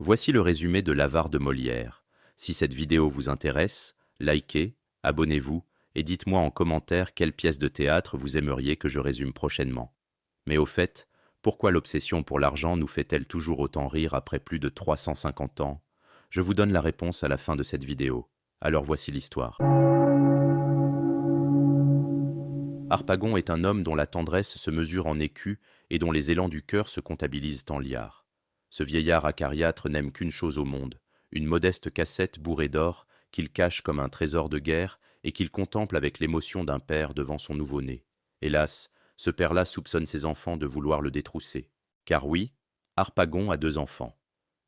Voici le résumé de l'Avare de Molière. Si cette vidéo vous intéresse, likez, abonnez-vous et dites-moi en commentaire quelle pièce de théâtre vous aimeriez que je résume prochainement. Mais au fait, pourquoi l'obsession pour l'argent nous fait-elle toujours autant rire après plus de 350 ans? Je vous donne la réponse à la fin de cette vidéo. Alors voici l'histoire. Harpagon est un homme dont la tendresse se mesure en écus et dont les élans du cœur se comptabilisent en liards. Ce vieillard acariâtre n'aime qu'une chose au monde, une modeste cassette bourrée d'or qu'il cache comme un trésor de guerre et qu'il contemple avec l'émotion d'un père devant son nouveau-né. Hélas, ce père-là soupçonne ses enfants de vouloir le détrousser. Car oui, Harpagon a 2 enfants.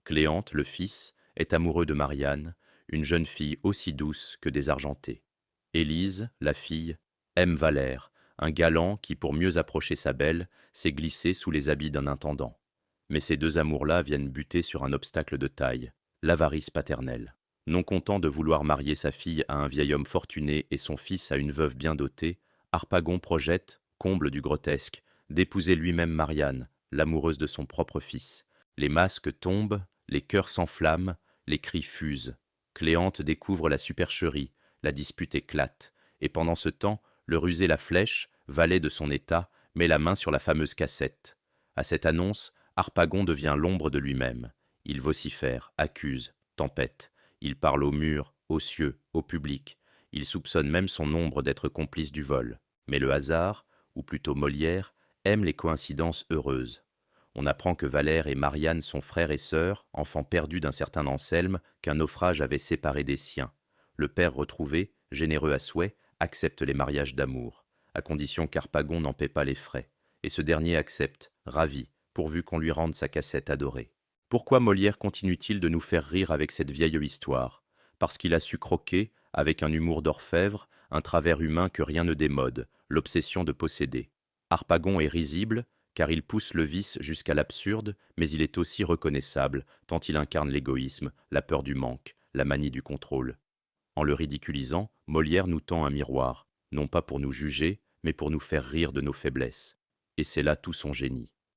Cléante, le fils, est amoureux de Marianne, une jeune fille aussi douce que désargentée. Élise, la fille, aime Valère, un galant qui, pour mieux approcher sa belle, s'est glissé sous les habits d'un intendant. Mais ces 2 amours-là viennent buter sur un obstacle de taille, l'avarice paternelle. Non content de vouloir marier sa fille à un vieil homme fortuné et son fils à une veuve bien dotée, Harpagon projette, comble du grotesque, d'épouser lui-même Marianne, l'amoureuse de son propre fils. Les masques tombent, les cœurs s'enflamment, les cris fusent. Cléante découvre la supercherie, la dispute éclate, et pendant ce temps, le rusé La Flèche, valet de son état, met la main sur la fameuse cassette. À cette annonce, Harpagon devient l'ombre de lui-même. Il vocifère, accuse, tempête. Il parle aux murs, aux cieux, au public. Il soupçonne même son ombre d'être complice du vol. Mais le hasard, ou plutôt Molière, aime les coïncidences heureuses. On apprend que Valère et Marianne sont frères et sœurs, enfants perdus d'un certain Anselme qu'un naufrage avait séparés des siens. Le père retrouvé, généreux à souhait, accepte les mariages d'amour, à condition qu'Harpagon n'en paie pas les frais, et ce dernier accepte, ravi, pourvu qu'on lui rende sa cassette adorée. Pourquoi Molière continue-t-il de nous faire rire avec cette vieille histoire? Parce qu'il a su croquer, avec un humour d'orfèvre, un travers humain que rien ne démode, l'obsession de posséder. Harpagon est risible, car il pousse le vice jusqu'à l'absurde, mais il est aussi reconnaissable, tant il incarne l'égoïsme, la peur du manque, la manie du contrôle. En le ridiculisant, Molière nous tend un miroir, non pas pour nous juger, mais pour nous faire rire de nos faiblesses. Et c'est là tout son génie.